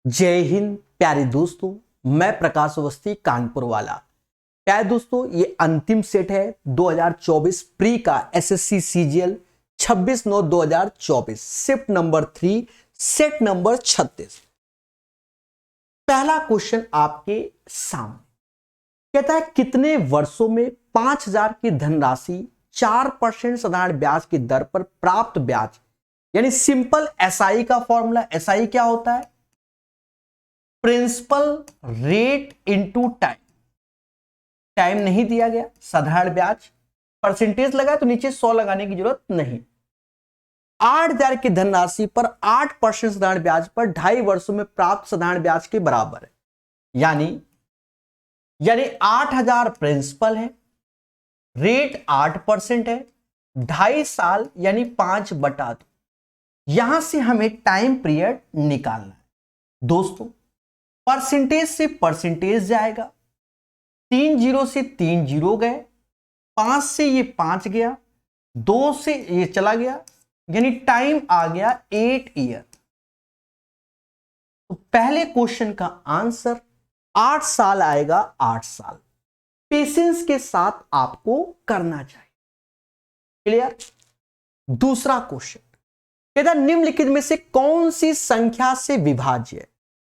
जय हिंद प्यारे दोस्तों, मैं प्रकाश अवस्थी कानपुर वाला। प्यारे दोस्तों, ये अंतिम सेट है 2024 प्री का SSC CGL 26/9/2024 shift number 3 set number 36। पहला क्वेश्चन आपके सामने कहता है कितने वर्षों में 5,000 की धनराशि 4% साधारण ब्याज की दर पर प्राप्त ब्याज यानी सिंपल एसआई का फॉर्मूला। एसआई क्या होता है? Principal rate into time. Time नहीं दिया गया, साधारण ब्याज परसेंटेज लगा तो नीचे 100 लगाने की जरूरत नहीं। 8,000 की धनराशि पर 8% साधारण ब्याज पर 2.5 वर्षों में प्राप्त साधारण ब्याज के बराबर है। यानी 8,000 प्रिंसिपल है, रेट 8% है, 2.5 साल यानी 5/2। यहां से हमें टाइम पीरियड निकालना है। दोस्तों, परसेंटेज से परसेंटेज जाएगा, 3 जीरो से 3 जीरो गए, 5 से ये 5 गया, 2 से ये चला गया, यानी टाइम आ गया 8 ईयर। तो पहले क्वेश्चन का आंसर 8 साल आएगा। 8 साल पेशेंस के साथ आपको करना चाहिए। क्लियर? दूसरा क्वेश्चन कहता निम्नलिखित में से कौन सी संख्या से विभाज्य है?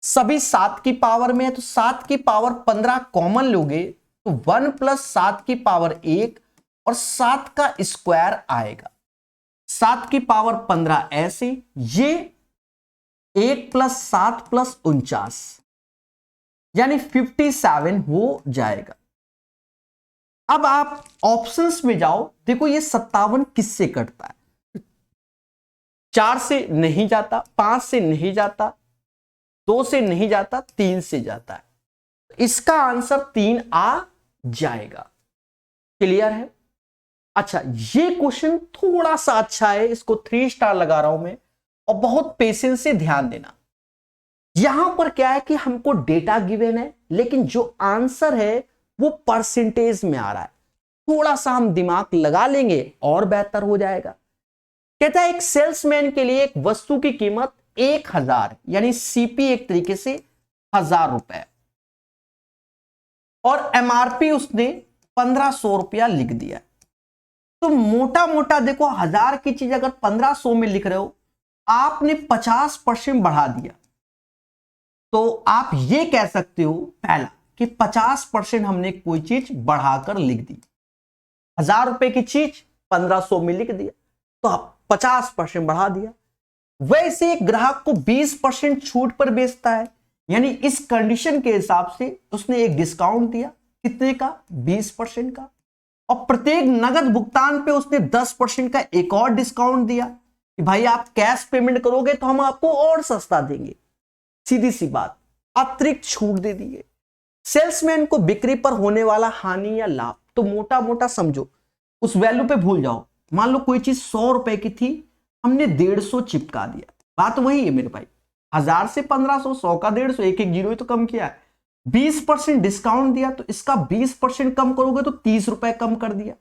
सभी 7 की पावर में है तो 7 की पावर 15 कॉमन लोगे तो 1 + 7 की पावर 1 और 7 का स्क्वायर आएगा। 7 की पावर 15 ऐसे, ये 1 + 7 + 49 यानी 57 हो जाएगा। अब आप ऑप्शंस में जाओ, देखो ये 57 किससे कटता है? 4 से नहीं जाता, 5 से नहीं जाता, 2 से नहीं जाता, 3 से जाता है। इसका आंसर 3 आ जाएगा। क्लियर है? अच्छा, ये क्वेश्चन थोड़ा सा अच्छा है, इसको 3 स्टार लगा रहा हूं मैं, और बहुत पेशेंस से ध्यान देना। यहां पर क्या है कि हमको डेटा गिवन है, लेकिन जो आंसर है वो परसेंटेज में आ रहा है। थोड़ा सा हम दिमाग लगा लेंगे और बेहतर हो जाएगा। कहता है एक सेल्समैन के लिए एक वस्तु की कीमत 1,000 यानी सीपी एक तरीके से 1,000 रुपए, और एमआरपी उसने 1,500 रुपया लिख दिया। तो मोटा मोटा देखो, 1,000 की चीज अगर 1,500 में लिख रहे हो, आपने 50% बढ़ा दिया, तो आप ये कह सकते हो पहला कि 50% हमने कोई चीज बढ़ाकर लिख दी। 1,000 रुपए की चीज 1,500 में लिख दिया तो आप 50% बढ़ा दिया। वैसे एक ग्राहक को 20% छूट पर बेचता है, यानी इस कंडीशन के हिसाब से उसने एक डिस्काउंट दिया। कितने का? 20% का। और प्रत्येक नगद भुगतान पे उसने 10% का एक और डिस्काउंट दिया कि भाई आप कैश पेमेंट करोगे तो हम आपको और सस्ता देंगे। सीधी सी बात, अतिरिक्त छूट दे दिए। सेल्समैन को बिक्री पर होने वाला हानि या लाभ, तो मोटा मोटा समझो, उस वैल्यू पे भूल जाओ। मान लो कोई चीज 100 रुपए की थी, हमने 150 चिपका दिया। बात वही है मेरे भाई, 1,000 से 1,500, 100 का 150, एक जीरो ही तो कम किया है। 20% डिस्काउंट दिया तो इसका 20% कम करोगे तो 30 रुपए कम कर दिया,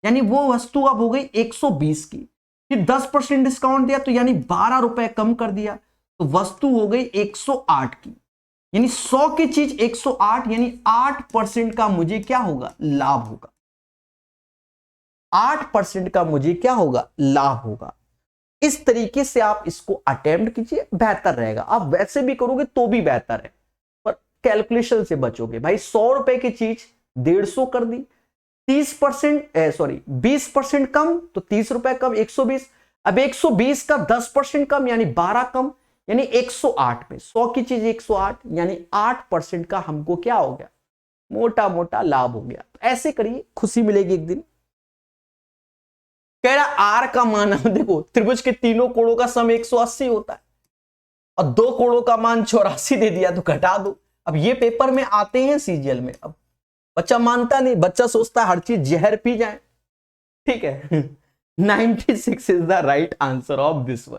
यानी वो वस्तु अब हो गई 120 की। फिर 10% डिस्काउंट दिया तो यानी 12 रुपए कम कर दिया, तो वस्तु हो गई 108 की। यानी 100 की चीज 108, यानी 8% का मुझे क्या होगा? लाभ होगा। 8% का मुझे क्या होगा? लाभ होगा। इस तरीके से आप इसको अटेम्प्ट कीजिए, बेहतर रहेगा। आप वैसे भी करोगे तो भी बेहतर है, पर कैलकुलेशन से बचोगे। भाई 100 रुपए की चीज 150 कर दी, 20% कम तो 30 रुपए कम, 120। अब 120 का 10% कम यानी 12 कम, यानी 108 में 100 की चीज 108, यानी 8% का हमको क्या हो गया? मोटा मोटा लाभ हो गया। ऐसे करिए, खुशी मिलेगी एक दिन। कह रहा आर का मान, देखो त्रिभुज के तीनों कोणों का सम 180 होता है, और 2 कोणों का मान 84 दे दिया तो घटा दो। अब ये पेपर में आते हैं सीजीएल में। अब बच्चा मानता नहीं, बच्चा सोचता है हर चीज जहर पी जाए। ठीक है 96 is the right answer of this one.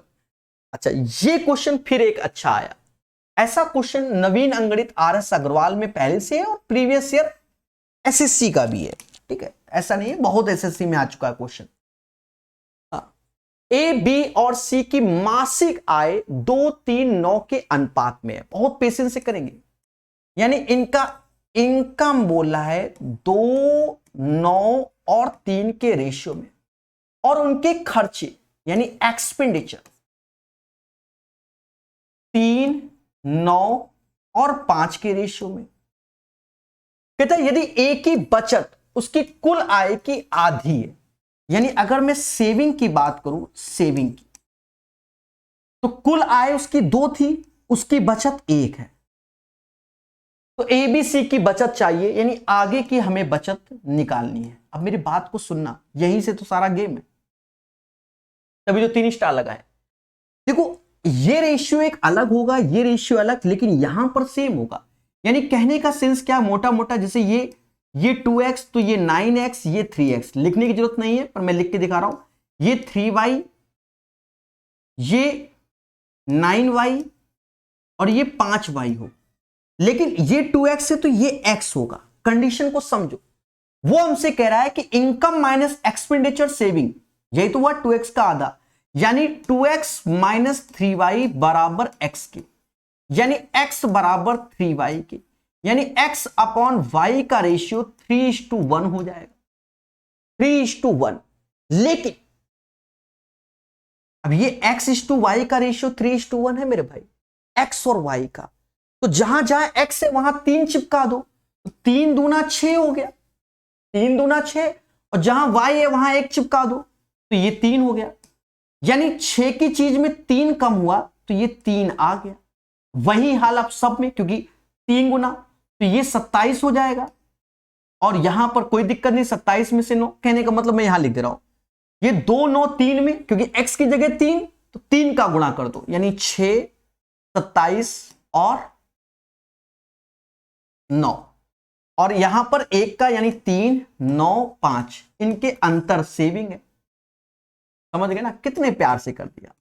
अच्छा, ये क्वेश्चन फिर एक अच्छा आया। ऐसा क्वेश्चन नवीन अंगणित RS अग्रवाल में पहले से है, और प्रीवियस ईयर एसएससी का भी है। ठीक है, ऐसा नहीं है, बहुत एसएससी में आ चुका है क्वेश्चन। ए, बी और सी की मासिक आय 2, 3, 9 के अनुपात में है। बहुत पेशेंस से करेंगे। यानी इनका इनकम बोला है 2, 9 और 3 के रेशियो में, और उनके खर्चे यानी एक्सपेंडिचर 3, 9 और 5 के रेशियो में। कहता है यदि ए की बचत उसकी कुल आय की आधी है, यानी अगर मैं सेविंग की बात करूं, सेविंग की, तो कुल आय उसकी 2 थी, उसकी बचत 1 है। तो ए बी सी की बचत चाहिए, यानी आगे की हमें बचत निकालनी है। अब मेरी बात को सुनना, यहीं से तो सारा गेम है, तभी तो 3 स्टार लगा है। देखो ये रेशियो एक अलग होगा, ये रेशियो अलग, लेकिन यहां पर सेम होगा। यानी कहने का सेंस क्या, मोटा मोटा जैसे ये 2x तो ये 9x, ये 3x, लिखने की जरूरत नहीं है पर मैं लिख के दिखा रहा हूं। ये 3y, ये 9y और ये 5y हो, लेकिन ये 2x है तो ये x होगा। कंडीशन को समझो, वो हमसे कह रहा है कि इनकम माइनस एक्सपेंडिचर सेविंग, यही तो हुआ 2x का आधा, यानी 2x माइनस 3y बराबर x के, यानी x बराबर 3y के, यानी x अपॉन y का रेशियो 3:1 हो जाएगा, 3:1। लेकिन अब ये x:y का रेशियो 3:1 है मेरे भाई, x और y का, तो जहां जहां x है वहां 3 चिपका दो, तो 3 दूना 6 हो गया, 3 दूना 6, और जहां y है वहां 1 चिपका दो तो ये 3 हो गया। यानी 6 की चीज में 3 कम हुआ तो ये 3 आ गया। वही हाल अब सब में, क्योंकि 3 गुना तो ये 27 हो जाएगा, और यहां पर कोई दिक्कत नहीं, 27 में से 9, कहने का मतलब मैं यहां लिख दे रहा हूं, ये 2, 9, 3 में, क्योंकि x की जगह 3 तो 3 का गुणा कर दो, यानी 6, 27 और 9, और यहां पर 1 का यानी 3, 9, 5, इनके अंतर सेविंग है। समझ गए ना, कितने प्यार से कर दिया।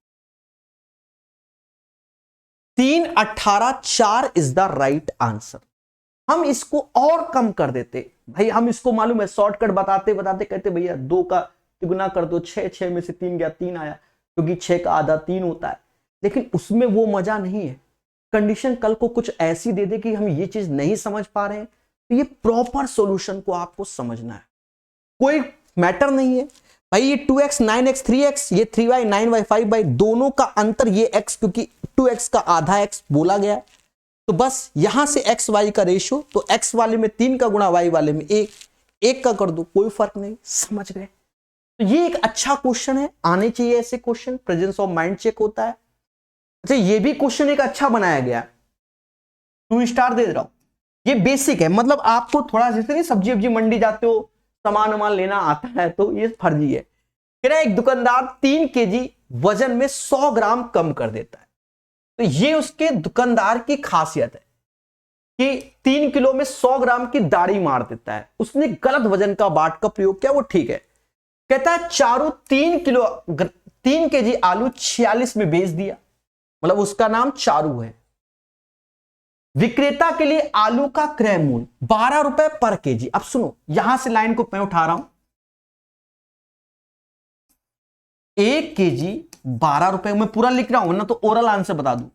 3, 18, 4 इज द राइट आंसर। हम इसको और कम कर देते भाई, हम इसको मालूम है शॉर्टकट बताते बताते कहते भैया 2 का तिगुना कर दो, 6, 6 में से 3 गया, 3 आया, क्योंकि 6 का आधा 3 होता है। लेकिन उसमें वो मजा नहीं है। कंडीशन कल को कुछ ऐसी दे दे कि हम ये चीज नहीं समझ पा रहे हैं, तो ये प्रॉपर सॉल्यूशन को आपको समझना है, कोई मैटर नहीं है भाई। ये 2x 9x 3x, ये 3y 9y 5y, दोनों का अंतर ये x, क्योंकि 2x का आधा x बोला गया है, तो बस यहां से x y का रेशियो, तो x वाले में 3 का गुणा, y वाले में 1 का कर दो, कोई फर्क नहीं। समझ गए? तो ये एक अच्छा क्वेश्चन है, आने चाहिए ऐसे question, presence of mind check होता है। अच्छा ये भी क्वेश्चन एक अच्छा बनाया गया, 2 स्टार दे रहा हूं। ये बेसिक है, मतलब आपको थोड़ा जैसे नहीं सब्जी वब्जी मंडी जाते हो, सामान वामान लेना आता है, तो ये फर्जी है। कह रहा है एक दुकानदार 3 केजी वजन में 100 ग्राम कम कर देता है, तो ये उसके दुकानदार की खासियत है कि 3 किलो में 100 ग्राम की दाढ़ी मार देता है। उसने गलत वजन का बाट का प्रयोग किया, वो ठीक है। कहता है चारू 3 केजी आलू 46 में बेच दिया, मतलब उसका नाम चारू है। विक्रेता के लिए आलू का क्रय मूल्य 12 रुपए पर केजी। अब सुनो, यहां से लाइन को मैं उठा रहा हूं, 1 केजी 12 रुपए, मैं पूरा लिख रहा हूं ना तो ओरल आंसर बता दूं।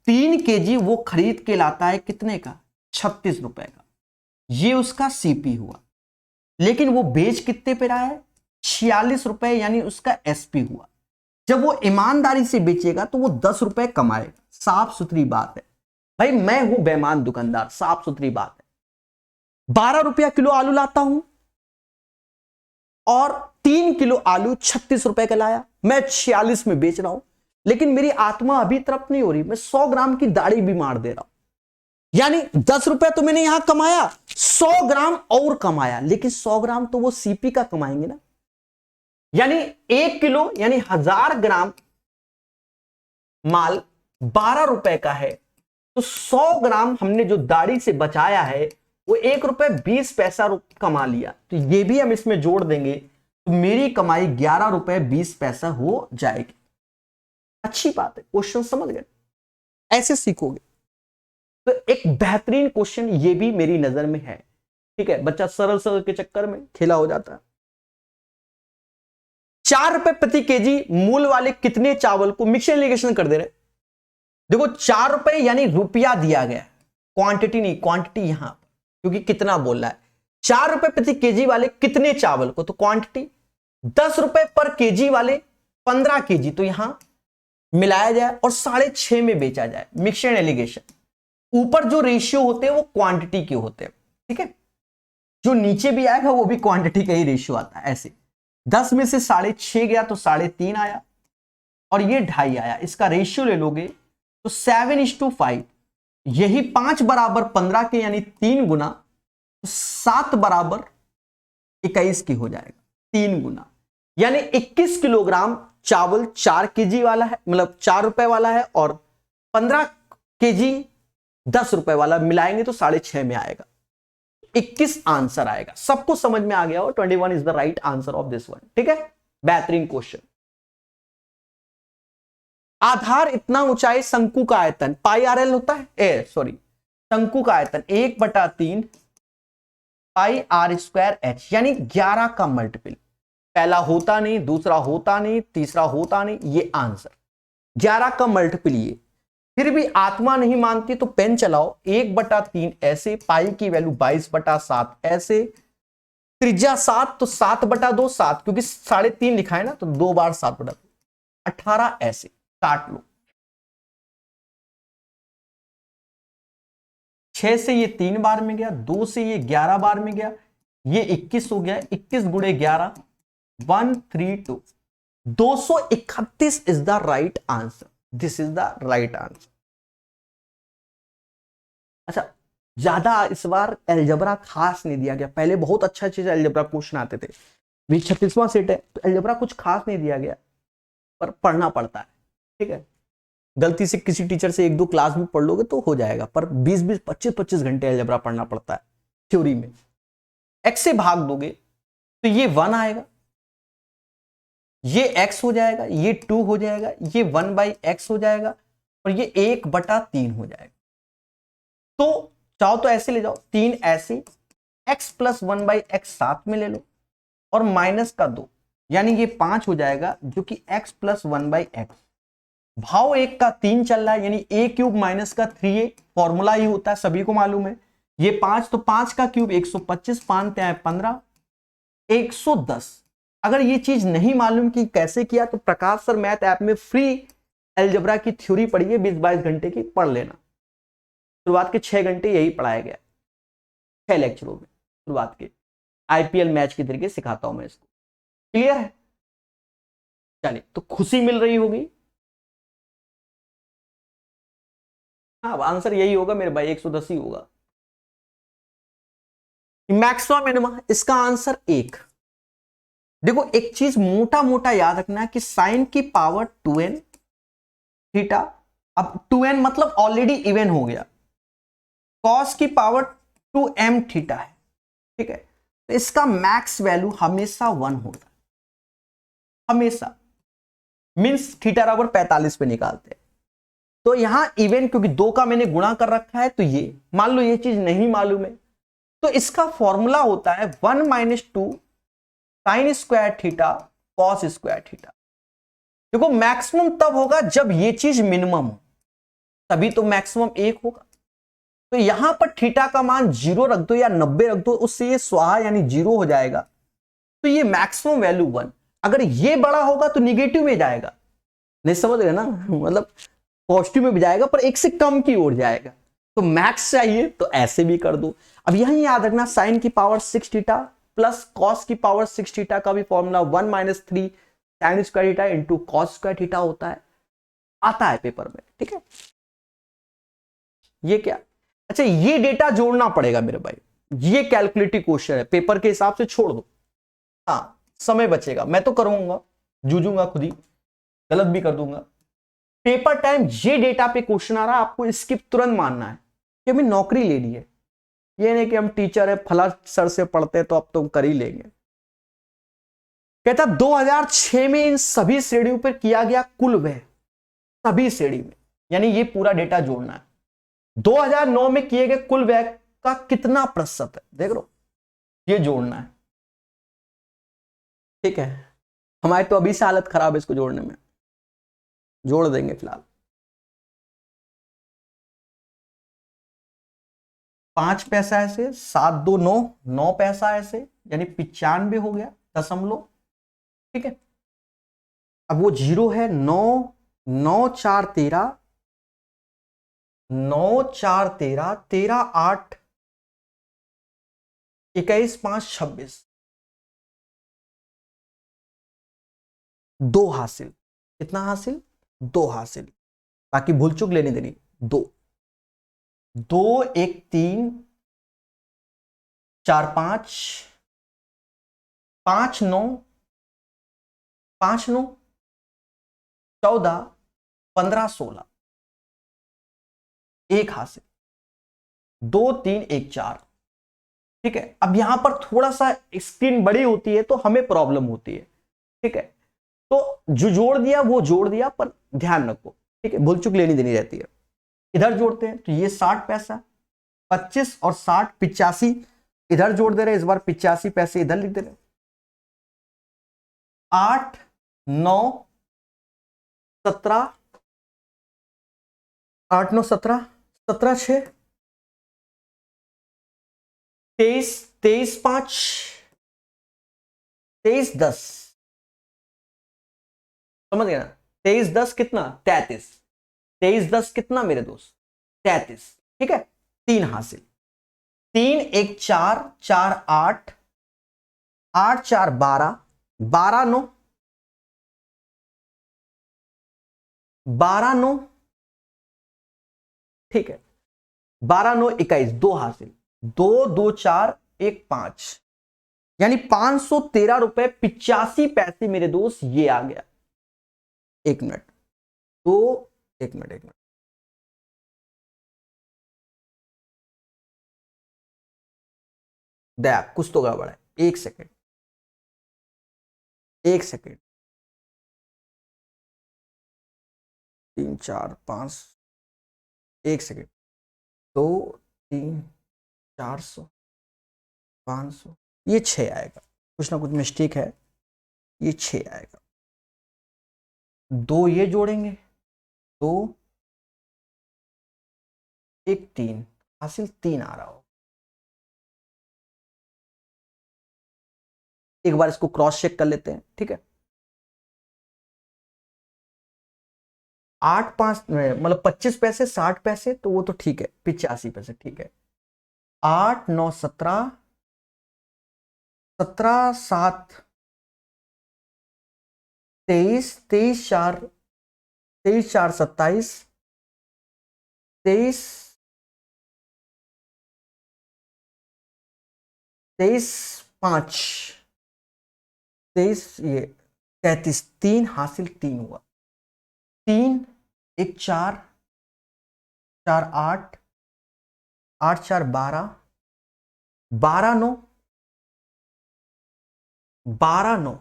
3 केजी वो खरीद के लाता है कितने का? 36 रुपए का, ये उसका सीपी हुआ। लेकिन वो बेच कितने पे रहा है? 46 रुपए, यानी उसका एसपी हुआ। जब वो ईमानदारी से बेचेगा तो वो 10 रुपए कमाएगा, साफ सुथरी बात है भाई। मैं हूं बेईमान दुकानदार, साफ सुथरी बात है। 12 रुपया किलो आलू लाता हूं और 3 किलो आलू 36 रुपए का लाया, मैं 46 में बेच रहा हूं, लेकिन मेरी आत्मा अभी तृप्त नहीं हो रही, मैं 100 ग्राम की दाढ़ी भी मार दे रहा हूं। यानी 10 रुपए तो मैंने यहां कमाया, 100 ग्राम और कमाया, लेकिन 100 ग्राम तो वो सीपी का कमाएंगे ना। यानी 1 किलो यानी 1000 ग्राम माल 12 रुपए का है, तो 100 ग्राम हमने जो दाढ़ी से बचाया है वो 1 रुपए 20 पैसा कमा लिया। तो ये भी हम इसमें जोड़ देंगे तो मेरी कमाई 11 रुपए 20 पैसा हो जाएगी। अच्छी बात है, क्वेश्चन समझ गए, ऐसे सीखोगे। तो एक बेहतरीन क्वेश्चन ये भी मेरी नजर में है। ठीक है, बच्चा सरल सरल के चक्कर में खेला हो जाता है। ₹4 प्रति केजी मूल वाले कितने चावल को, मिक्स एलिगेशन कर दे रहे। देखो ₹4 यानी रुपया दिया गया, क्वांटिटी नहीं, क्वांटिटी यहां क्योंकि कितना बोल रहा है। ₹4 प्रति केजी वाले कितने चावल को, तो क्वांटिटी। ₹10 पर केजी वाले 15 केजी, तो यहां मिलाया जाए और 6.5 में बेचा जाए, मिक्स एंड एलिगेशन। ऊपर जो रेशियो होते हैं वो क्वांटिटी के होते हैं, ठीक है। जो नीचे भी आएगा वो भी क्वांटिटी का ही रेशियो आता है। ऐसे 10 में से 6.5 गया तो 3.5 आया और ये 2.5 आया। इसका रेशियो ले लोगे तो 7:5, यही 5 बराबर 15 के यानी 3 गुना, तो 7 बराबर 21 की हो जाएगा, 3 गुना। यानी 21 किलोग्राम चावल 4 केजी वाला है, मतलब ₹4 वाला है, और 15 केजी ₹10 वाला मिलाएंगे तो 6.5 में आएगा, 21 आंसर आएगा। सबको समझ में आ गया हो, 21 is the right answer of this one, ठीक है। बेहतरीन क्वेश्चन। आधार इतना ऊंचाई शंकु का आयतन πRL होता है, शंकु का आयतन 1/3 πr²h, यानी 11 का मल्टीपल। पहला होता नहीं, दूसरा होता नहीं, तीसरा होता नहीं, ये आंसर 11 का मल्टीपल। ये फिर भी आत्मा नहीं मानती तो पेन चलाओ, 1/3 ऐसे, पाई की वैल्यू 22/7 ऐसे, त्रिज्या 7 तो 7/2 7, क्योंकि 3.5 लिखा है ना, तो 2 बार 7/2 18 ऐसे काट लो। 6 से ये 3 बार में गया, 2 से ये 11 बार में गया, ये 21 हो गया, 21 गुणे 11 132, 231 is the right answer. This is the right answer. अच्छा, ज्यादा इस बार अलजेब्रा खास नहीं दिया गया, पहले बहुत अच्छा चीज अलजेब्रा क्वेश्चन आते थे, 36वां सेट है तो अलजेब्रा कुछ खास नहीं दिया गया, पर पढ़ना पड़ता है, ठीक है। गलती से किसी टीचर से 1-2 क्लास भी पढ़ लोगे तो हो जाएगा, पर 20-20 25-25 घंटे अलजेब्रा पढ़ना पड़ता है थ्योरी में। x से भाग दोगे तो ये 1 आएगा, ये x हो जाएगा, ये 2 हो जाएगा, ये 1/x हो जाएगा, और ये 1/3 हो जाएगा। तो चाहो तो ऐसे ले जाओ, 3 ऐसे, x + 1/x साथ में ले लो, और माइनस का 2, यानी ये 5 हो जाएगा, जो कि x + 1/x। भाव 1 का 3 चल रहा है, यानी a³ - का 3a, फॉर्मूला ही होता है, सभी को मालूम है। ये 5 तो 5 का क्यूब 125, 5 × 15 110। अगर ये चीज नहीं मालूम कि कैसे किया तो प्रकाश सर मैथ ऐप में फ्री अलजेब्रा की थ्योरी पढ़िए, 20-22 घंटे की पढ़ लेना। शुरुआत के 6 घंटे यही पढ़ाया गया, 6 लेक्चरों में शुरुआत के। IPL मैच के तरीके सिखाता हूं मैं इसको, क्लियर है। चलिए, तो खुशी मिल रही होगी। हाँ, आंसर यही होगा मेरे भाई, 110 ही होगा। मैक्सिमम मिनिमम, इसका आंसर 1। देखो एक चीज मोटा मोटा याद रखना है कि साइन की पावर 2n थीटा, अब 2n मतलब ऑलरेडी इवन हो गया, कॉस की पावर 2m थीटा है, ठीक है। तो इसका मैक्स वैल्यू हमेशा 1 होता है, हमेशा, मीन्स थीटा बराबर 45 पे निकालते हैं। तो यहां इवन क्योंकि 2 का मैंने गुणा कर रखा है, तो ये मान लो ये चीज नहीं मालूम है, तो इसका फॉर्मूला होता है 1 - 2 sin² थीटा cos² थीटा। देखो मैक्सिमम तब होगा जब ये चीज मिनिमम हो, तभी तो मैक्सिमम 1 होगा। तो यहां पर थीटा का मान 0 रख दो या 90 रख दो, उससे ये स्वाहा यानी 0 हो जाएगा, तो ये मैक्सिमम वैल्यू 1। अगर ये बड़ा होगा तो निगेटिव में जाएगा, नहीं समझ रहे ना, मतलब पॉजिटिव में भी जाएगा पर 1 से कम की ओर जाएगा। तो मैक्स चाहिए तो ऐसे भी कर दो। अब यहां याद रखना, साइन की पावर 6 थीटा प्लस कॉस की पावर 6 थीटा का भी formula 1 - 3 sin² theta into cos² theta होता है, आता है पेपर में, ठीक है। ये क्या, अच्छा ये डेटा जोड़ना पड़ेगा मेरे भाई, ये कैलकुलेटिव क्वेश्चन है, पेपर के हिसाब से छोड़ दो। हाँ, समय बचेगा, मैं तो करूंगा, जूझूंगा खुद ही, गलत भी कर दूंगा। पेपर टाइम ये डेटा पे क्वेश्चन आ रहा है, आपको स्किप तुरंत मानना है कि हमें नौकरी लेनी है, ये नहीं कि हम टीचर है फला सर से पढ़ते हैं तो अब तो कर ही लेंगे। कहता 2006 में इन सभी श्रेणियों पर किया गया कुल व्यय, सभी श्रेणी में, यानी ये पूरा डेटा जोड़ना है। 2009 में किए गए कुल व्यय का कितना प्रतिशत है, देख लो, ये जोड़ना है, ठीक है। हमारी तो अभी से हालत खराब है इसको जोड़ने में, जोड़ देंगे फिलहाल। 5 पैसा ऐसे, 7 2 9, 9 पैसा ऐसे, यानी 95 हो गया दशमलव। ठीक है, अब वो जीरो है, 9 9 4 13, 9 4 13, 13 8 21 5 26, 2 हासिल। कितना हासिल? 2 हासिल। बाकी भूल चुक लेने देनी। 2 2 1 3 4 5 5 9 5 9 14 15 16, 1 हासिल। 2 3 1 4। ठीक है, अब यहां पर थोड़ा सा स्क्रीन बड़ी होती है तो हमें प्रॉब्लम होती है। ठीक है, तो जो जोड़ दिया वो जोड़ दिया, पर ध्यान रखो। ठीक है, भूल चुक लेनी देनी रहती है। इधर जोड़ते हैं तो ये 60 पैसा, 25 और 60 85, इधर जोड़ दे रहे, इस बार 85 पैसे इधर लिख दे रहे। 8 9 17, 8 9 17, 17 6 23, 23 5 23 10, समझ गए ना? 23 10 कितना? 33। 23 10 कितना मेरे दोस्त? 33। ठीक है, 3 हासिल। 3 1 4 4 8 8 4 12, 12 9 12 9, ठीक है, 12 9 21, 2 हासिल। 2 2 4 1 5, यानी 513 रुपए 85 पैसे मेरे दोस्त, ये आ गया। 1 मिनट, तो 1 मिनट 1 मिनट, दया कुछ तो गड़बड़ है। 1 सेकेंड, 1 सेकेंड, 3 4 5, 1 सेकेंड, 2 3 400 500, ये 6 आएगा। कुछ ना कुछ मिस्टेक है, ये 6 आएगा। 2 ये जोड़ेंगे, 2 1 3 हासिल, 3 आ रहा हो। एक बार इसको क्रॉस चेक कर लेते हैं। ठीक है, 8 5 मतलब 25 पैसे 60 पैसे, तो वो तो ठीक है, 85 पैसे ठीक है। 8 9 17, 17 7 23, 23 4 23 4 27, 23 23 5 23, ये 33, 3 हासिल, 3 हुआ। 3 1 4 4 8 8 4 12, 12 9 12 9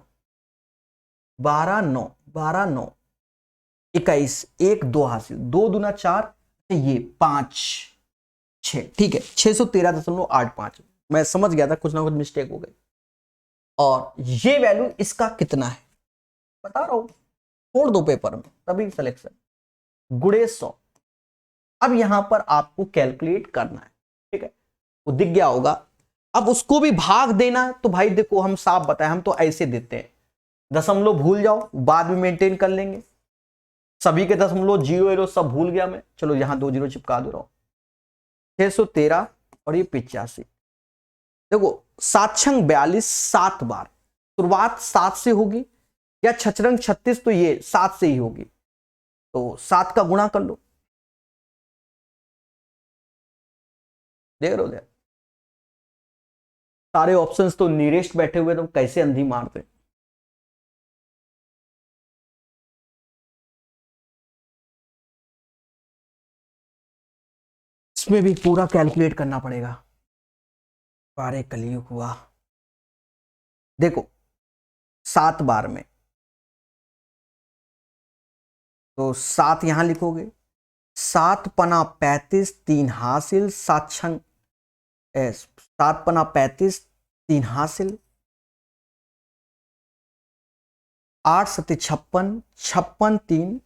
12 9 12 9 21, 1 2 हासिल, 2 दूना 4, ये 5 6, ठीक है, 613.85। मैं समझ गया था कुछ ना कुछ मिस्टेक हो गई। और ये वैल्यू इसका कितना है बता रहा हूं, छोड़ दो पेपर में तभी सिलेक्शन, गुड़े 100। अब यहां पर आपको कैलकुलेट करना है। ठीक है, वो दिख गया होगा। अब उसको भी भाग देना है तो भाई देखो, हम साफ बताएं, हम तो ऐसे देते हैं, दशमलव भूल जाओ, बाद में मेंटेन कर लेंगे। सभी के दशमलव जीरो एरो सब भूल गया मैं, चलो यहां 2 जीरो चिपका दो रहा हूं। 613 और ये 85। देखो 7 छंग 42, 7 बार शुरुआत 7 से होगी, या छचरंग 36, तो ये 7 से ही होगी, तो 7 का गुणा कर लो। देख रहे हो, सारे ऑप्शंस तो नियरेस्ट बैठे हुए, तो कैसे अंधी मारते। इसमें भी पूरा कैलकुलेट करना पड़ेगा। बारे कलयुग हुआ। देखो 7 बार में, तो 7 यहां लिखोगे, 7 पना 35, 3 हासिल, 7 छंग 7 पना 35, 3 हासिल, 8 सत्ते 56, 56 3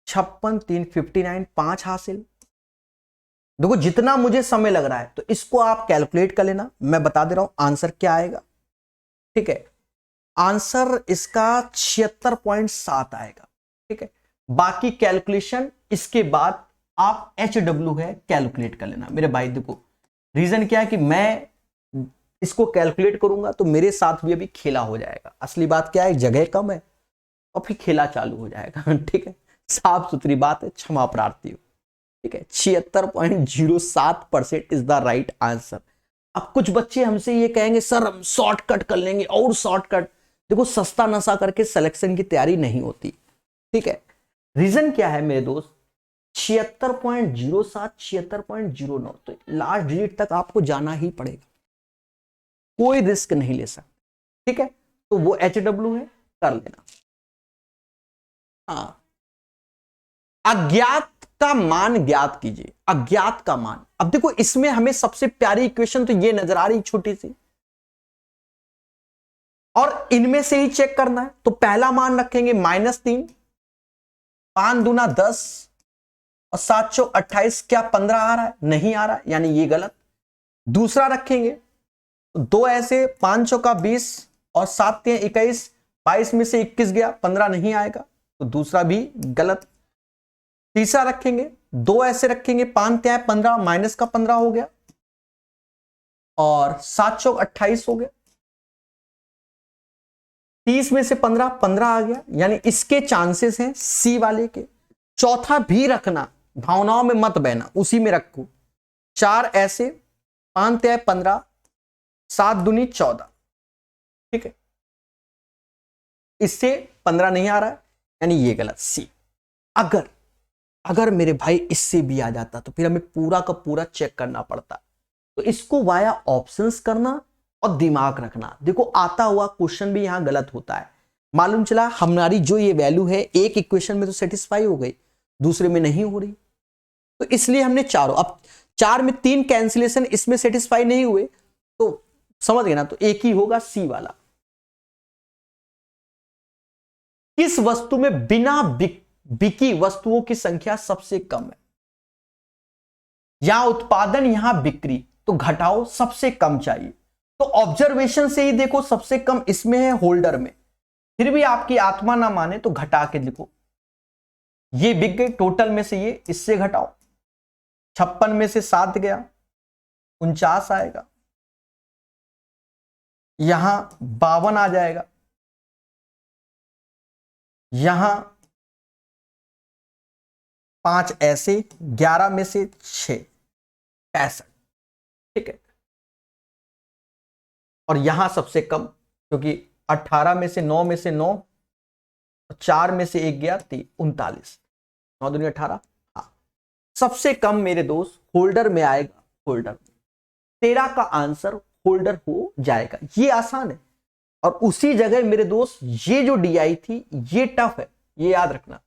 56 3 59, 5 हासिल। देखो जितना मुझे समय लग रहा है तो इसको आप कैलकुलेट कर लेना, मैं बता दे रहा हूं आंसर क्या आएगा। ठीक है, आंसर इसका 76.7 आएगा। ठीक है, बाकी कैलकुलेशन इसके बाद आप HW है कैलकुलेट कर लेना मेरे भाई। देखो रीजन क्या है कि मैं इसको कैलकुलेट करूंगा तो मेरे साथ भी अभी खेला हो जाएगा। असली बात क्या है, जगह कम है और फिर खेला चालू हो जाएगा। ठीक है, साफ सुथरी बात है, क्षमा प्रार्थी हूं। ठीक है, 76.07% इज द राइट आंसर। अब कुछ बच्चे हमसे ये कहेंगे सर हम शॉर्टकट कर लेंगे, और शॉर्टकट। देखो सस्ता नशा करके सिलेक्शन की तैयारी नहीं होती। ठीक है, रीजन क्या है मेरे दोस्त, 76.07 76.09, तो लास्ट डिजिट तक आपको जाना ही पड़ेगा, कोई रिस्क नहीं ले सकते। ठीक है, तो वो HW है, कर लेना। हाँ, अज्ञात का मान ज्ञात कीजिए, अज्ञात का मान। अब देखो इसमें हमें सबसे प्यारी इक्वेशन तो ये नजर आ रही छोटी सी, और इनमें से ही चेक करना है। तो पहला मान रखेंगे -3, 5 दूना 10 और 7 चौक 28, क्या 15 आ रहा है? नहीं आ रहा है, यानी ये गलत। दूसरा रखेंगे तो 2 ऐसे, 5 चौका 20 और 7 तिया 21, 22 में से 21 गया, 15 नहीं आएगा, तो दूसरा भी गलत। तीसरा रखेंगे 2 ऐसे रखेंगे, 5 तिया 15 माइनस का 15 हो गया और 7 चौक 28 हो गया, 30 में से 15 15 आ गया, यानी इसके चांसेस हैं सी वाले के। चौथा भी रखना, भावनाओं में मत बहना, उसी में रखो। 4 ऐसे, 5 तिया 15, 7 दूनी 14। ठीक है, इससे 15 नहीं आ रहा है, यानी ये गलत, सी। अगर मेरे भाई इससे भी आ जाता तो फिर हमें पूरा का पूरा चेक करना पड़ता। तो इसको वाया ऑप्शंस करना और दिमाग रखना। देखो आता हुआ क्वेश्चन भी यहां गलत होता है। मालूम चला हमारी जो ये वैल्यू है एक इक्वेशन में तो सेटिस्फाई हो गई, दूसरे में नहीं हो रही, तो इसलिए हमने चारों, अब 4 में 3 कैंसिलेशन इसमें सेटिस्फाई नहीं हुए, तो समझ गए ना, तो एक ही होगा सी वाला। किस वस्तु में बिना बिकी वस्तुओं की संख्या सबसे कम है? यहां उत्पादन, यहां बिक्री, तो घटाओ सबसे कम चाहिए। तो ऑब्जर्वेशन से ही देखो सबसे कम इसमें है, होल्डर में। फिर भी आपकी आत्मा ना माने तो घटा के लिखो, ये बिक गई, टोटल में से ये इससे घटाओ, 56 में से 7 गया, 49 आएगा, यहां 52 आ जाएगा, यहां 5 ऐसे, 11 में से 6 65। ठीक है, और यहां सबसे कम, क्योंकि 18 में से 9 में से 9, 4 में से 1 गया 39, 9 दूनी 18। हाँ, सबसे कम मेरे दोस्त होल्डर में आएगा, होल्डर। 13 का आंसर होल्डर हो जाएगा, ये आसान है। और उसी जगह मेरे दोस्त ये जो DI थी ये टफ है, ये याद रखना,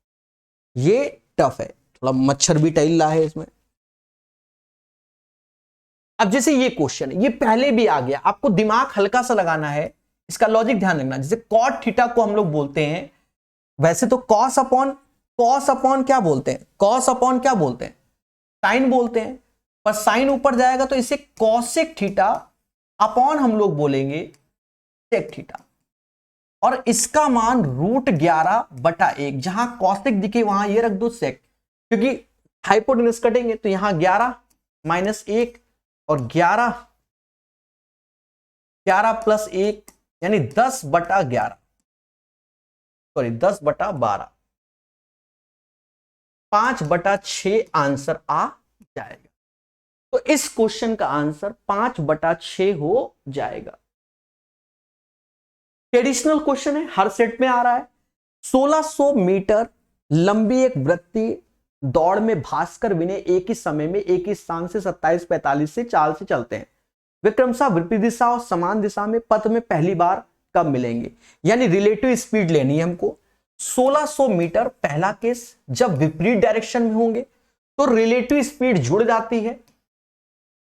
ये टफ है, थोड़ा मच्छर भी टहल रहा है इसमें। अब जैसे ये क्वेश्चन है, ये पहले भी आ गया, आपको दिमाग हल्का सा लगाना है, इसका लॉजिक ध्यान रखना। जैसे कॉट थीटा को हम लोग बोलते हैं, वैसे तो कॉस अपॉन क्या बोलते हैं, कॉस अपॉन क्या बोलते हैं, साइन बोलते हैं, पर साइन ऊपर जाएगा तो इसे कॉसेक थीटा अपॉन हम लोग बोलेंगे सेक थीटा, और इसका मान √11/1। जहां कॉसेक दिखे वहां ये रख दो सेक, क्योंकि हाइपोटेनस कटेंगे तो यहां 11 - 1 और 11 + 1 यानी 10/11, सॉरी 10/12, 5/6 आंसर आ जाएगा। तो इस क्वेश्चन का आंसर 5/6 हो जाएगा। ट्रेडिशनल क्वेश्चन है, हर सेट में आ रहा है। 1600 मीटर लंबी एक वृत्तीय दौड़ में भास्कर विनय एक ही समय में एक ही स्थान से 27:45 से चाल से चलते हैं। वे क्रमशः विपरीत दिशा और समान दिशा में पथ में पहली बार कब मिलेंगे? यानी रिलेटिव स्पीड लेनी है हमको। 1600 मीटर पहला केस, जब विपरीत डायरेक्शन में होंगे तो रिलेटिव स्पीड जुड़ जाती है।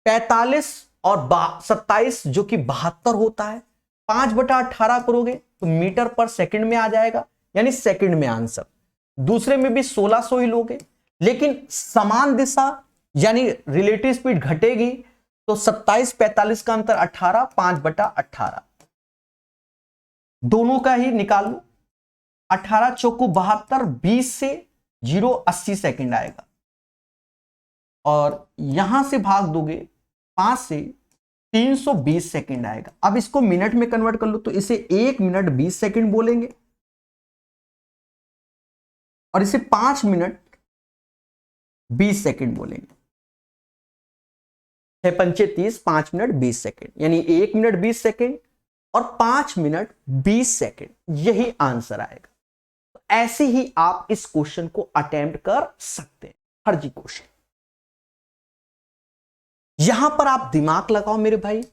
45 और 27 जो कि 72 होता है, 5/18 करोगे तो मीटर पर सेकंड में आ जाएगा, यानी सेकंड में आंसर। दूसरे में भी 1600 ही लोगे, लेकिन समान दिशा यानी रिलेटिव स्पीड घटेगी तो 27-45 का अंतर 18, 5/18 दोनों का ही निकाल लो। 18 चौको 72, 20 से 0 80 सेकंड आएगा, और यहां से भाग दोगे 5 से 320 सेकंड आएगा। अब इसको मिनट में कन्वर्ट कर लो तो इसे 1 मिनट 20 सेकंड बोलेंगे, और इसे 5 मिनट 20 सेकंड बोलेंगे। 6 पंचे 30, 5 मिनट 20 सेकंड, यानी 1 मिनट 20 सेकंड और 5 मिनट 20 सेकंड, यही आंसर आएगा। तो ऐसे ही आप इस क्वेश्चन को अटेम्प्ट कर सकते हैं, फर्जी क्वेश्चन। यहां पर आप दिमाग लगाओ मेरे भाई,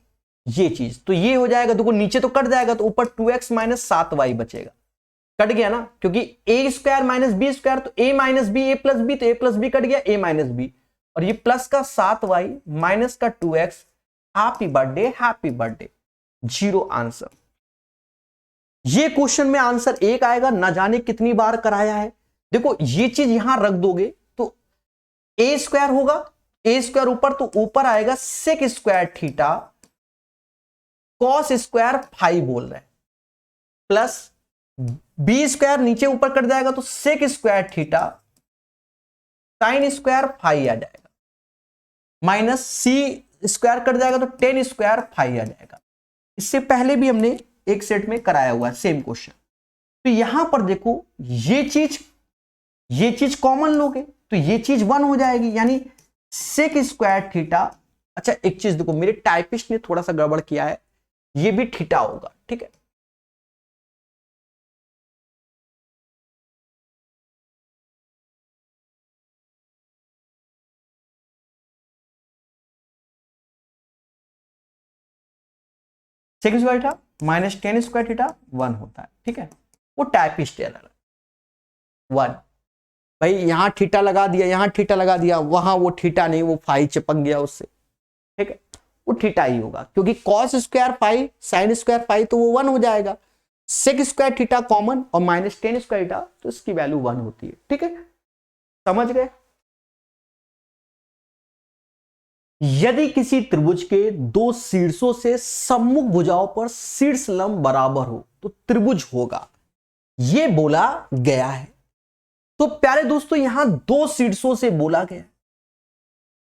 ये चीज तो ये हो जाएगा, देखो नीचे तो कट जाएगा तो ऊपर 2x माइनस 7y बचेगा, कट गया ना, क्योंकि a square minus b square तो a minus b, a plus b, तो a प्लस बी कट गया, a माइनस बी, और ये प्लस का 7y माइनस का 2x, हैप्पी बर्थडे, 0 आंसर। ये क्वेश्चन में आंसर 1 आएगा, ना जाने कितनी बार कराया है। देखो ये चीज यहां रख दोगे तो a स्क्वायर होगा, a स्क्वायर ऊपर तो ऊपर आएगा sec square theta cos square phi बोल रहे हैं, प्लस बी स्क्वायर नीचे ऊपर कट जाएगा तो sec square theta sine square phi आ जाएगा, माइनस सी स्क्वायर कट जाएगा तो टेन स्क्वायर फाई आ जाएगा। इससे पहले भी हमने एक सेट में कराया हुआ है सेम क्वेश्चन। तो यहां पर देखो ये चीज कॉमन लोगे तो ये चीज 1 हो जाएगी, यानी सेक स्क्वायर थीटा। अच्छा एक चीज देखो, मेरे टाइपिस्ट ने थोड़ा सा गड़बड़ किया है, ये भी थीटा होगा, ठीक है। Sec square theta minus tan square theta 1 होता है, ठीक है। वो टाइपिस्ट एरर 1, भाई यहां थीटा लगा दिया, यहां थीटा लगा दिया, वहां वो थीटा नहीं, वो फाई चिपक गया उससे, ठीक है। वो थीटा ही होगा, क्योंकि cos square phi sine square phi तो वो 1 हो जाएगा, सेक स्क्वायर थीटा कॉमन और माइनस टेन स्क्वायर थीटा तो इसकी वैल्यू 1 होती है, ठीक है। समझ गए। यदि किसी त्रिभुज के दो शीर्षों से सम्मुख भुजाओं पर शीर्ष लंब बराबर हो तो त्रिभुज होगा, यह बोला गया है। तो प्यारे दोस्तों यहां दो शीर्षों से बोला गया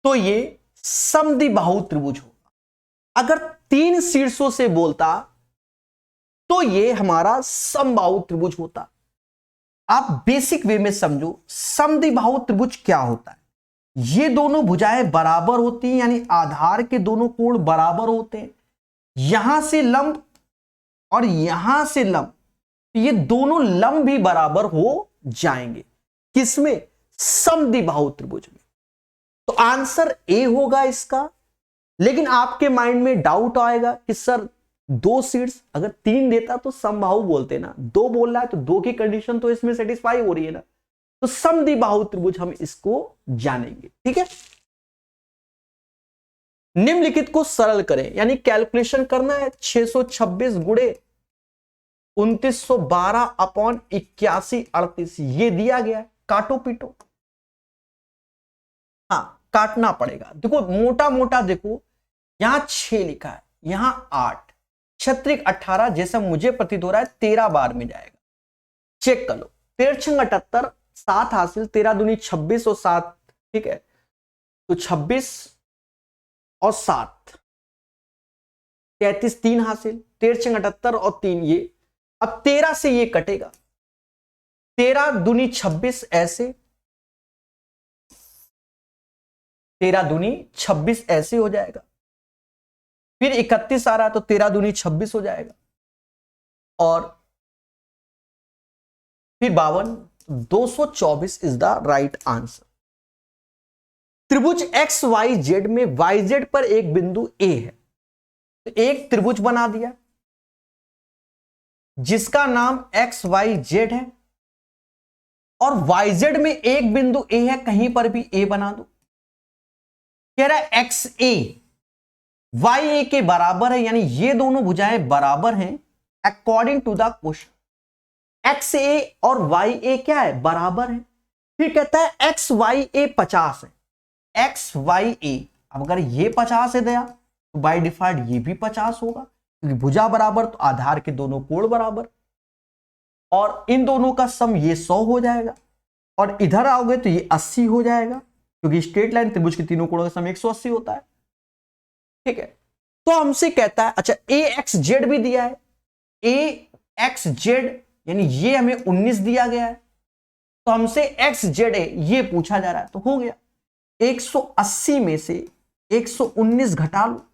तो यह समद्विबाहु त्रिभुज होगा। अगर 3 शीर्षों से बोलता तो यह हमारा समबाहु त्रिभुज होता। आप बेसिक वे में समझो समद्विबाहु त्रिभुज क्या होता है। ये दोनों भुजाएं बराबर होती हैं, यानी आधार के दोनों कोण बराबर होते हैं, यहां से लंब और यहां से लंब, ये दोनों लंब भी बराबर हो जाएंगे। किसमें? समद्विबाहु त्रिभुज में। तो आंसर ए होगा इसका। लेकिन आपके माइंड में डाउट आएगा कि सर 2 शीर्ष, अगर 3 देता तो समबाहु बोलते ना, 2 बोल रहा है तो 2 की कंडीशन तो इसमें सेटिस्फाई हो रही है ना, तो समद्विबाहु त्रिभुज हम इसको जानेंगे, ठीक है। निम्नलिखित को सरल करें, यानी कैलकुलेशन करना है। 626 गुणे 2912 अपॉन 8138 ये दिया गया है, काटो पीटो। हाँ काटना पड़ेगा। देखो मोटा मोटा देखो, यहां 6 लिखा है, यहां 8, क्षत्रिक 18, जैसा मुझे प्रतीत हो रहा है 13 बार में जाएगा। चेक कर लो, 13 78, 7 हासिल, 13 दूनी 26 और 7, ठीक है। तो 26 और 7 33, 3 हासिल, 13 78 और 3 ये। अब 13 से ये कटेगा, 13 दूनी 26 ऐसे, 13 दूनी 26 ऐसे हो जाएगा। फिर 31 आ रहा है तो 13 दूनी 26 हो जाएगा, और फिर 52, 224 इज द राइट आंसर। त्रिभुज एक्स वाई जेड में वाई जेड पर एक बिंदु ए है, तो एक त्रिभुज बना दिया जिसका नाम एक्स वाई जेड है, और वाई जेड में एक बिंदु ए है, कहीं पर भी ए बना दो। कह रहा है एक्स ए, वाई ए के बराबर है, यानी ये दोनों भुजाएं बराबर हैं according to the question. X a और वाई ए क्या है, बराबर है। फिर कहता है एक्स वाई ए 50 है, एक्स वाई ए, अब अगर ये 50 है दिया तो बाय डिफॉल्ट ये भी 50 होगा, क्योंकि भुजा बराबर तो आधार के दोनों कोण बराबर, और इन दोनों का सम ये 100 हो जाएगा, और इधर आओगे तो ये 80 हो जाएगा, क्योंकि स्ट्रेट लाइन त्रिभुज के तीनों कोणों का सम 180 होता है। ठीक है, तो हमसे कहता है, अच्छा ए एक्स जेड भी दिया है, ए एक्स जेड यानी ये हमें 19 दिया गया है, तो हमसे एक्स जेड ए ये पूछा जा रहा है, तो हो गया 180 में से 119 घटा लो,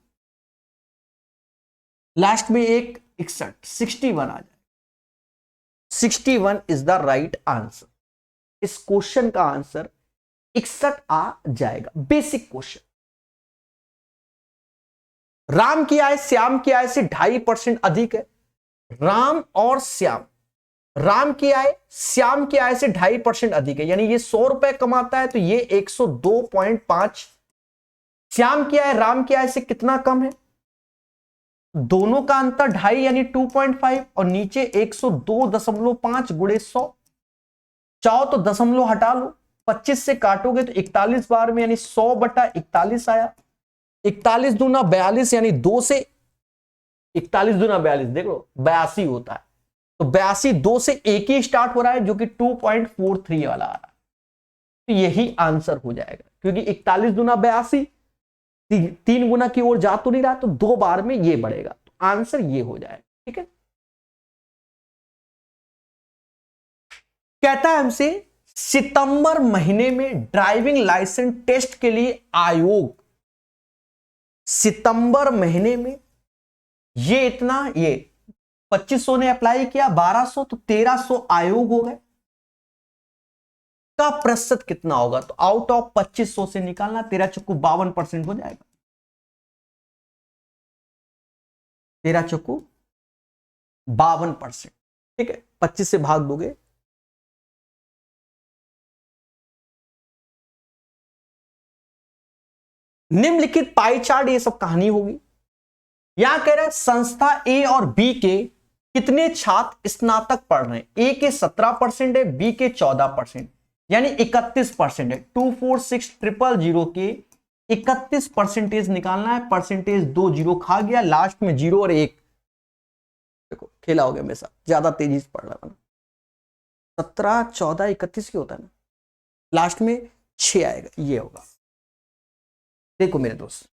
लास्ट में एक 61 आ जाए। 61 इज द राइट आंसर। इस क्वेश्चन का आंसर 61 आ जाएगा। Basic question. राम की आय श्याम की आय से 2.5% अधिक है। राम और श्याम, राम की आय श्याम की आय से 2.5% अधिक है, यानी ये 100 रुपए कमाता है तो ये 102.5। श्याम की आय राम की आय से कितना कम है, दोनों का अंतर 2.5 यानी 2.5, और नीचे 102.5 गुणे 100। चाहो तो दशमलव हटा लो, 25 से काटोगे तो 41 बार में, यानी 100/41 आया। 41 दूना 42, यानी 2 से 41 दूना 42 देख लो 82 होता है, तो 82 2 से 1 ही स्टार्ट हो रहा है, जो कि 2.43 वाला आ रहा है, तो यही आंसर हो जाएगा, क्योंकि 41 दूना 82 3 गुना की ओर जा तो नहीं रहा, तो 2 बार में ये बढ़ेगा, तो आंसर ये हो जाएगा। ठीक है, कहता है हमसे सितंबर महीने में ड्राइविंग लाइसेंस टेस्ट के लिए आयोग, सितंबर महीने में ये इतना, ये 2500 ने अप्लाई किया, 1200 तो 1300 आयोग हो गए, का प्रतिशत कितना होगा, तो आउट ऑफ 2500 से निकालना, 13 चुक्कू 52% हो जाएगा। 13 चुक्कू 52%। ठीक है, 25 से भाग दोगे, निम्नलिखित पाई चार्ट, ये सब कहानी होगी। यहां कह रहा है संस्था ए और बी के कितने छात्र स्नातक पढ़ रहे हैं, ए के 17% है, बी के 14%, यानी 31% है। 246000 के 31% निकालना है, परसेंटेज 2 जीरो खा गया, लास्ट में 0 और 1, देखो खेला हो गया मेरे साथ, ज्यादा तेजी से पढ़ रहा था ना, 17 14 31 की होता है ना, लास्ट में 6 आएगा, ये होगा। देखो मेरे दोस्त,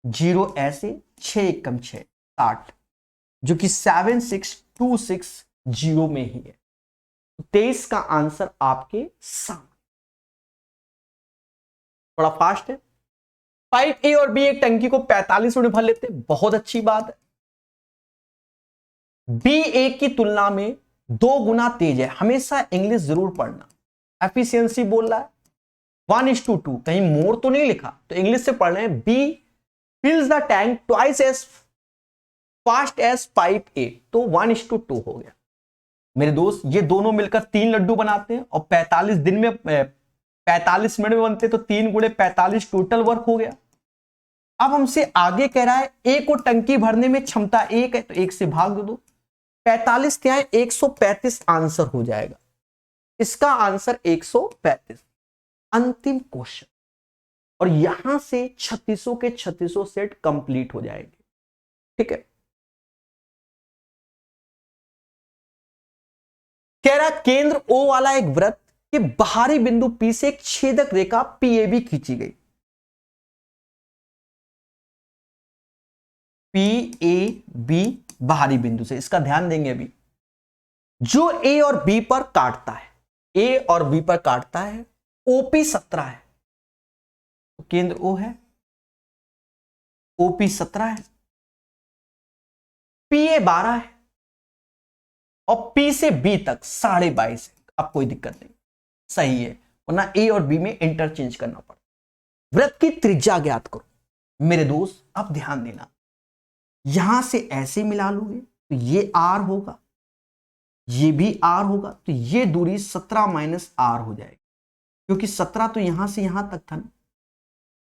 0 ऐसे, 6 एकम 6 60, जो कि 76260 में ही है। 23 का आंसर आपके सामने, थोड़ा फास्ट है। 5A और B एक टंकी को 45 मिनट भर लेते, बहुत अच्छी बात है। B A की तुलना में 2 गुना तेज है, हमेशा इंग्लिश जरूर पढ़ना। एफिशिएंसी बोल रहा है 1:2, कहीं मोर तो नहीं लिखा, तो इंग्लिश से पढ़ रहे हैं। B fills the tank twice as fast as pipe A, तो 1:2 हो गया। मेरे दोस्त, ये दोनों मिलकर 3 लड्डू बनाते हैं, और 45 दिन में 45 मिनट में बनते, तो 3 गुणे 45 टोटल वर्क हो गया। अब हमसे आगे कह रहा है ए को टंकी भरने में क्षमता 1 है, तो 1 से भाग दो, 45 क्या है 135 आंसर हो जाएगा। इसका आंसर 135। अंतिम क्वेश्चन, और यहां से 3600 के 3600 सेट कंप्लीट हो जाएंगे। ठीक है, कह रहा केंद्र ओ वाला एक वृत्त के बाहरी बिंदु P से एक छेदक रेखा PAB खींची गई। PAB बाहरी बिंदु से, इसका ध्यान देंगे अभी, जो A और B पर काटता है, A और B पर काटता है। OP 17 है, तो केंद्र O है, OP 17 है, PA 12 है, और P से B तक 22.5 है। अब कोई दिक्कत नहीं, सही है, वरना A और B में इंटरचेंज करना पड़ता। वृत्त की त्रिज्या ज्ञात करो। मेरे दोस्त अब ध्यान देना, यहां से ऐसे मिला लोगे तो ये R होगा, ये भी R होगा, तो ये दूरी 17 - R हो जाएगी, क्योंकि 17 तो यहां से यहां तक था ना,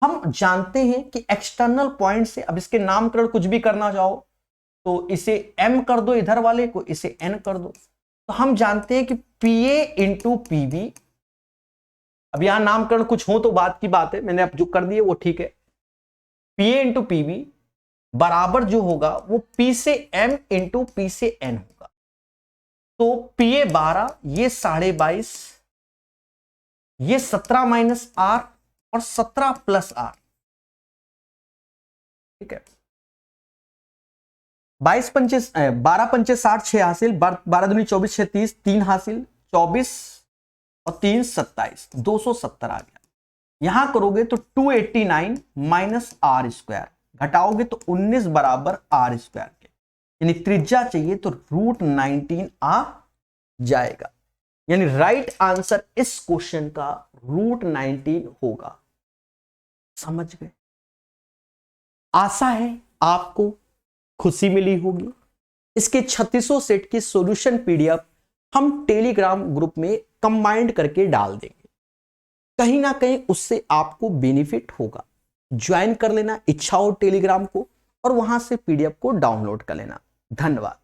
हम जानते हैं कि एक्सटर्नल पॉइंट से, अब इसके नामकरण कुछ भी करना चाहो तो इसे m कर दो, इधर वाले को इसे n कर दो, तो हम जानते हैं कि PA इंटू PB, अब यहां नामकरण कुछ हो तो बात की बात है, मैंने अब जो कर दिए वो ठीक है। PA इंटू PB बराबर जो होगा वो P से M इंटू P से N होगा। तो PA 12, ये 22.5, ये 17 माइनस R और 17 प्लस R, ठीक है। 22 पंचे 12 पंचे 60, 6 हासिल, 12 दूनी 24, 6 30, 3 हासिल, 24 और 3 27, 270 आ गया। यहां करोगे तो 289 माइनस R स्क्वायर, घटाओगे तो 19 बराबर R स्क्वायर के, यानी त्रिज्या चाहिए तो √19 आ जाएगा। यानी राइट आंसर इस क्वेश्चन का √19 होगा। समझ गए? आशा है आपको खुशी मिली होगी। इसके 3600 सेट की सॉल्यूशन PDF हम टेलीग्राम ग्रुप में कंबाइंड करके डाल देंगे, कहीं ना कहीं उससे आपको बेनिफिट होगा। ज्वाइन कर लेना इच्छा हो टेलीग्राम को, और वहां से PDF को डाउनलोड कर लेना। धन्यवाद।